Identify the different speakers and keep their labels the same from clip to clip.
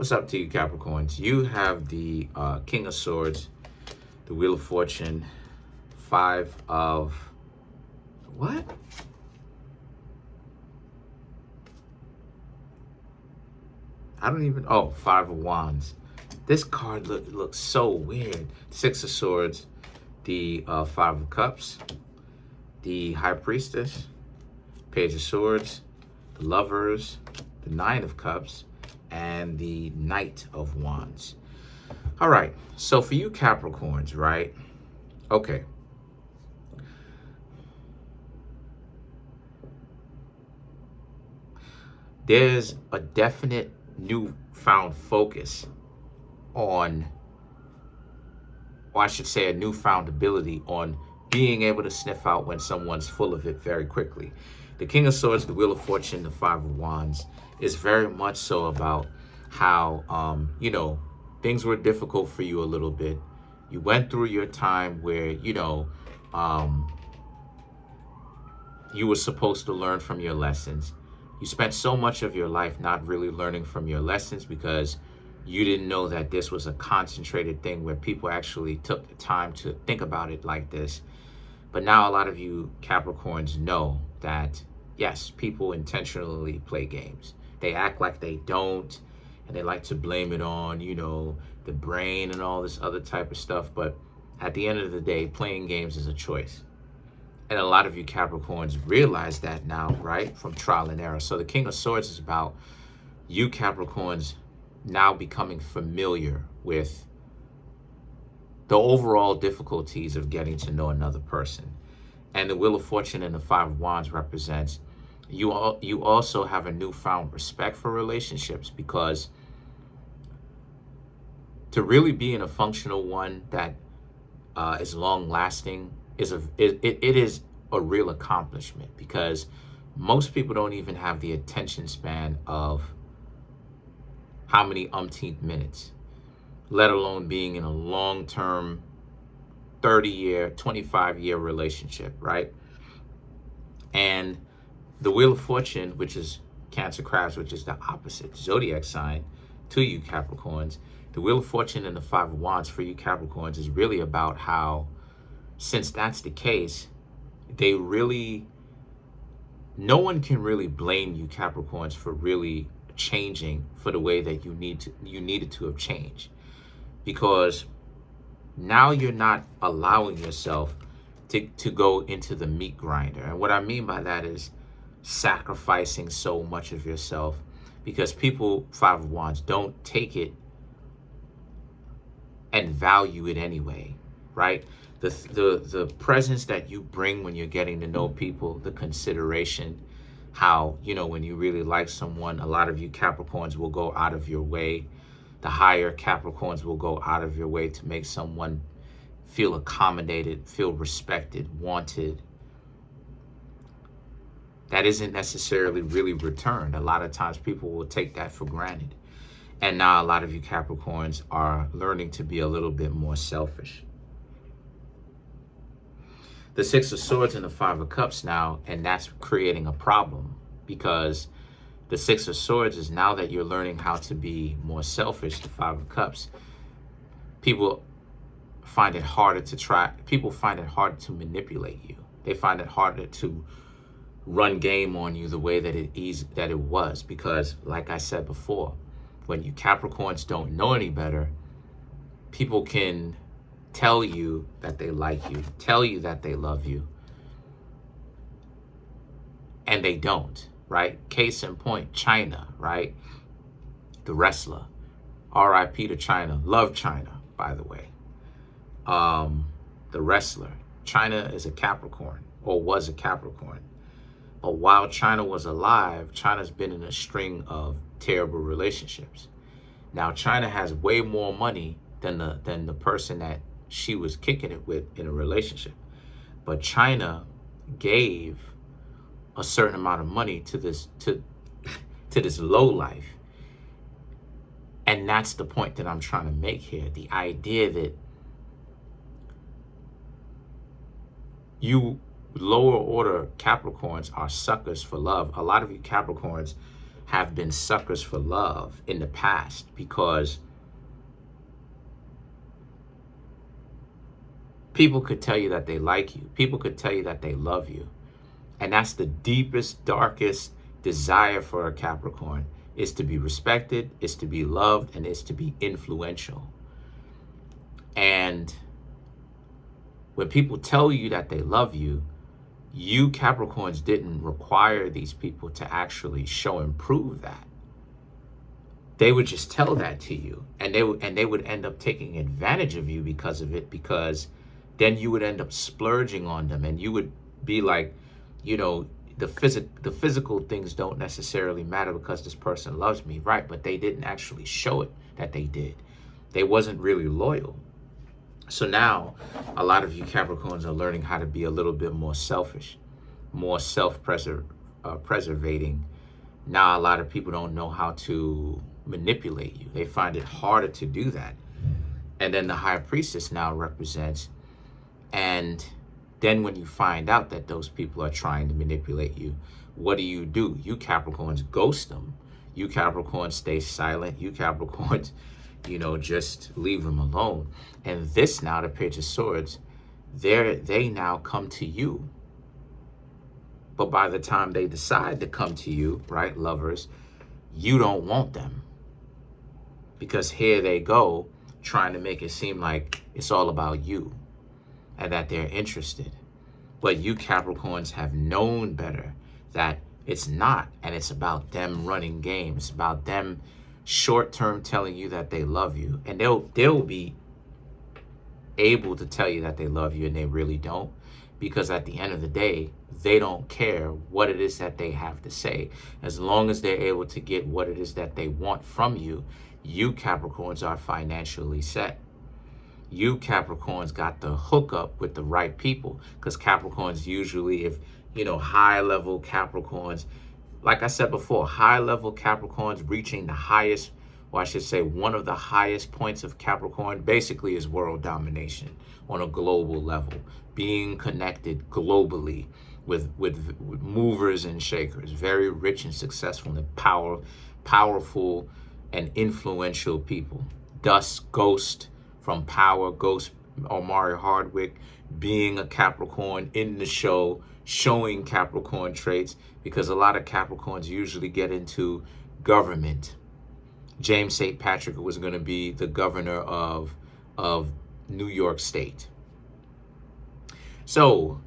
Speaker 1: What's up to you, Capricorns? You have the King of Swords, the Wheel of Fortune, Five of... What? I don't even... Oh, Five of Wands. This card looks so weird. Six of Swords, the Five of Cups, the High Priestess, Page of Swords, the Lovers, the Nine of Cups, and the Knight of Wands. All right, so for you Capricorns, right? Okay. There's a definite newfound focus on, or I should say a newfound ability on being able to sniff out when someone's full of it very quickly. The King of Swords, the Wheel of Fortune, the Five of Wands is very much so about how, you know, things were difficult for you a little bit. You went through your time where, you know, you were supposed to learn from your lessons. You spent so much of your life not really learning from your lessons because you didn't know that this was a concentrated thing where people actually took the time to think about it like this. But now a lot of you Capricorns know that, yes, people intentionally play games. They act like they don't, and they like to blame it on, you know, the brain and all this other type of stuff. But at the end of the day, playing games is a choice. And a lot of you Capricorns realize that now, right? From trial and error. So the King of Swords is about you Capricorns now becoming familiar with the overall difficulties of getting to know another person. And the Wheel of Fortune and the Five of Wands represents you also have a newfound respect for relationships, because to really be in a functional one that is long lasting is it is a real accomplishment, because most people don't even have the attention span of how many umpteenth minutes, let alone being in a long-term 30-year, 25-year relationship, right? And the Wheel of Fortune, which is Cancer Crabs, which is the opposite zodiac sign to you Capricorns, the Wheel of Fortune and the Five of Wands for you Capricorns is really about how, since that's the case, they really, no one can really blame you Capricorns for really changing for the way that you needed to have changed, because now you're not allowing yourself to go into the meat grinder. And what I mean by that is sacrificing so much of yourself, because people, Five of Wands, don't take it and value it anyway, right? The presence that you bring when you're getting to know people, the consideration, how, you know, when you really like someone, a lot of you Capricorns will go out of your way. The higher Capricorns will go out of your way to make someone feel accommodated, feel respected, wanted. That isn't necessarily really returned. A lot of times people will take that for granted. And now a lot of you Capricorns are learning to be a little bit more selfish. The Six of Swords and the Five of Cups now, and that's creating a problem, because the Six of Swords is, now that you're learning how to be more selfish, the Five of Cups, people find it harder to manipulate you. They find it harder to run game on you the way that it was, because like I said before, when you Capricorns don't know any better, people can tell you that they like you, tell you that they love you, and they don't, right? Case in point, China, right? The wrestler. R.I.P. to China. Love China, by the way. The wrestler. China is a Capricorn, or was a Capricorn. But while China was alive, China's been in a string of terrible relationships. Now, China has way more money than the person that she was kicking it with in a relationship. But China gave a certain amount of money to this low life. And that's the point that I'm trying to make here. The idea that you lower order Capricorns are suckers for love. A lot of you Capricorns have been suckers for love in the past, because people could tell you that they like you. People could tell you that they love you. And that's the deepest, darkest desire for a Capricorn, is to be respected, is to be loved, and is to be influential. And when people tell you that they love you, you Capricorns didn't require these people to actually show and prove that. They would just tell that to you, and they would end up taking advantage of you because of it, because then you would end up splurging on them, and you would be like, you know, the physical things don't necessarily matter because this person loves me, right? But they didn't actually show it that they did. They wasn't really loyal. So now a lot of you Capricorns are learning how to be a little bit more selfish, more self-preservating. Now a lot of people don't know how to manipulate you. They find it harder to do that. And then the High Priestess now represents, and then when you find out that those people are trying to manipulate you, what do? You Capricorns ghost them. You Capricorns stay silent. You Capricorns, you know, just leave them alone. And this now, the Page of Swords, they now come to you. But by the time they decide to come to you, right, lovers, you don't want them. Because here they go, trying to make it seem like it's all about you and that they're interested. But you Capricorns have known better, that it's not, and it's about them running game. It's about them short-term telling you that they love you, and they'll be able to tell you that they love you, and they really don't, because at the end of the day, they don't care what it is that they have to say. As long as they're able to get what it is that they want from you, you Capricorns are financially set. You Capricorns got the hookup with the right people, because Capricorns usually, if, you know, high-level Capricorns, like I said before, high-level Capricorns reaching the highest, or I should say one of the highest points of Capricorn, basically is world domination on a global level, being connected globally with movers and shakers, very rich and successful and powerful and influential people. Thus, Ghost from Power, Ghost Omari Hardwick, being a Capricorn in the show, showing Capricorn traits, because a lot of Capricorns usually get into government. James St. Patrick was going to be the governor of New York State. So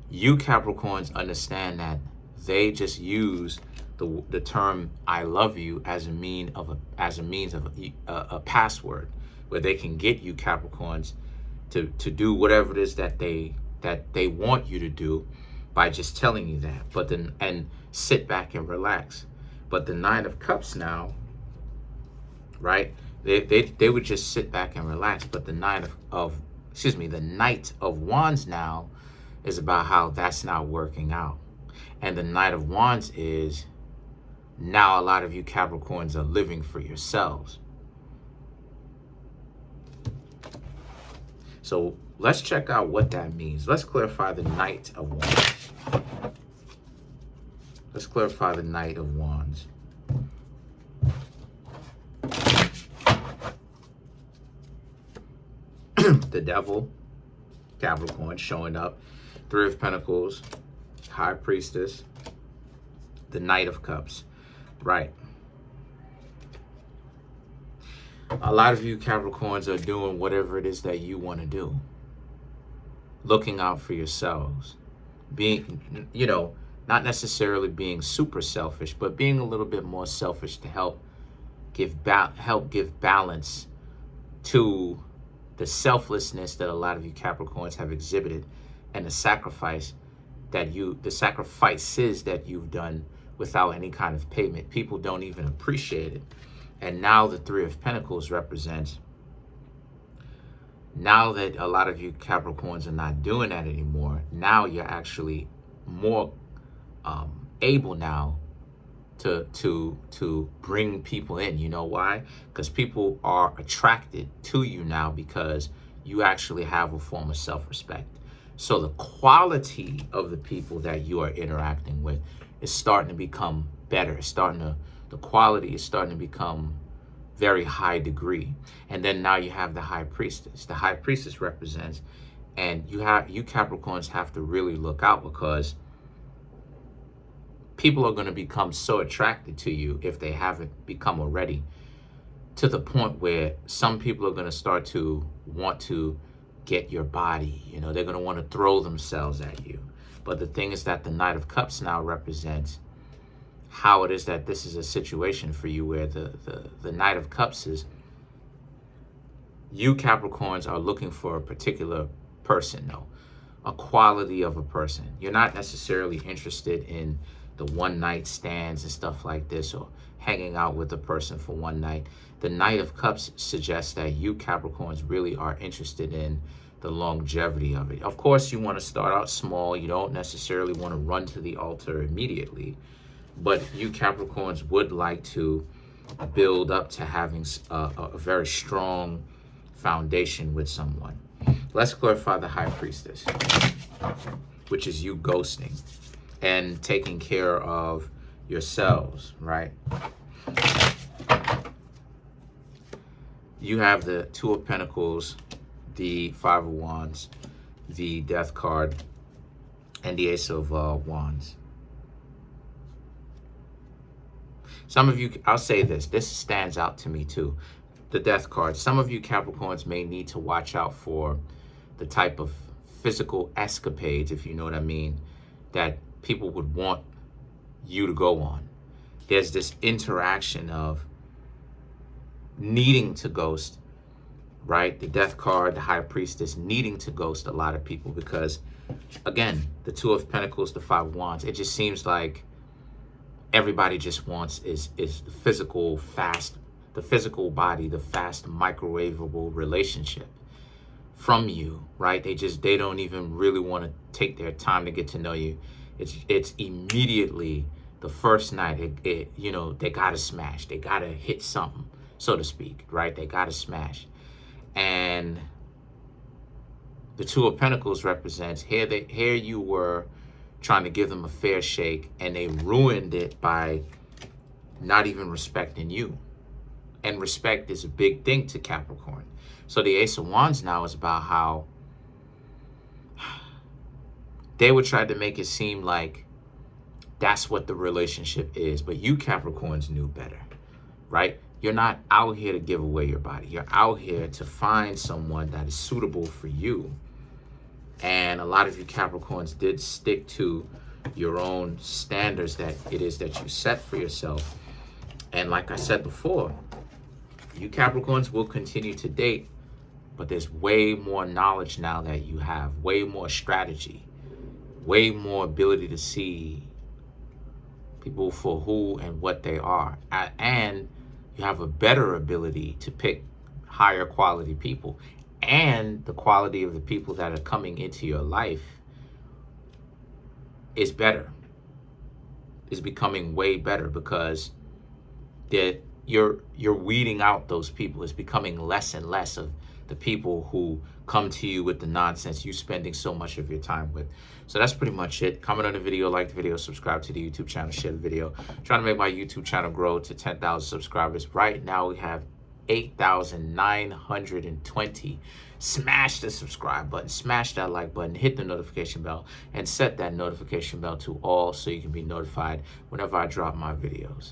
Speaker 1: you Capricorns understand that they just use the term "I love you" as a means of a password, where they can get you Capricorns to do whatever it is that they want you to do by just telling you that. But then, and sit back and relax. But the Nine of Cups now, right? They would just sit back and relax. But the Knight of Wands now is about how that's not working out. And the Knight of Wands is, now a lot of you Capricorns are living for yourselves. So let's check out what that means. Let's clarify the Knight of Wands. Let's clarify the Knight of Wands. The Devil, Capricorn, showing up. Three of Pentacles, High Priestess, the Knight of Cups. Right. A lot of you Capricorns are doing whatever it is that you want to do. Looking out for yourselves. Being, you know, not necessarily being super selfish, but being a little bit more selfish to help give balance to the selflessness that a lot of you Capricorns have exhibited, and the sacrifices that you've done without any kind of payment. People don't even appreciate it. And now the Three of Pentacles represents, now that a lot of you Capricorns are not doing that anymore, now you're actually more able now to bring people in. You know why? Because people are attracted to you now because you actually have a form of self-respect. So the quality of the people that you are interacting with is starting to become better. It's starting to, the quality is starting to become very high degree. And then now you have the high priestess. The high priestess represents, and you Capricorns have to really look out, because people are going to become so attracted to you, if they haven't become already, to the point where some people are going to start to want to get your body. You know, they're going to want to throw themselves at you. But the thing is that the Knight of Cups now represents how it is that this is a situation for you, where the Knight of Cups is, you Capricorns are looking for a particular person, though, a quality of a person. You're not necessarily interested in the one night stands and stuff like this, or hanging out with a person for one night. The Knight of Cups suggests that you Capricorns really are interested in the longevity of it. Of course, you want to start out small. You don't necessarily want to run to the altar immediately, but you Capricorns would like to build up to having a very strong foundation with someone. Let's clarify the High Priestess, which is you ghosting and taking care of yourselves, right? You have the Two of Pentacles, the Five of Wands, the Death card, and the Ace of Wands. Some of you, I'll say this stands out to me too. The Death card. Some of you Capricorns may need to watch out for the type of physical escapades, if you know what I mean, that people would want you to go on. There's this interaction of needing to ghost, right? The Death card, the High Priestess, needing to ghost a lot of people, because, again, the Two of Pentacles, the Five of Wands, it just seems like everybody just wants is the physical body, the fast microwavable relationship from you, right? They don't even really want to take their time to get to know you. It's immediately the first night, you know, they gotta smash, they gotta hit something, so to speak, right? They gotta smash. And the Two of Pentacles represents, here you were trying to give them a fair shake, and they ruined it by not even respecting you. And respect is a big thing to Capricorn. So the Ace of Wands now is about how they would try to make it seem like that's what the relationship is. But you Capricorns knew better, right? You're not out here to give away your body. You're out here to find someone that is suitable for you. And a lot of you Capricorns did stick to your own standards that it is that you set for yourself. And like I said before, you Capricorns will continue to date, but there's way more knowledge now that you have, way more strategy, way more ability to see people for who and what they are. And you have a better ability to pick higher quality people. And the quality of the people that are coming into your life is better. Is becoming way better, because you're weeding out those people. It's becoming less and less of the people who come to you with the nonsense you're spending so much of your time with. So that's pretty much it. Comment on the video, like the video, subscribe to the YouTube channel, share the video. I'm trying to make my YouTube channel grow to 10,000 subscribers. Right now we have 8,920. Smash the subscribe button, smash that like button, hit the notification bell, and set that notification bell to all so you can be notified whenever I drop my videos.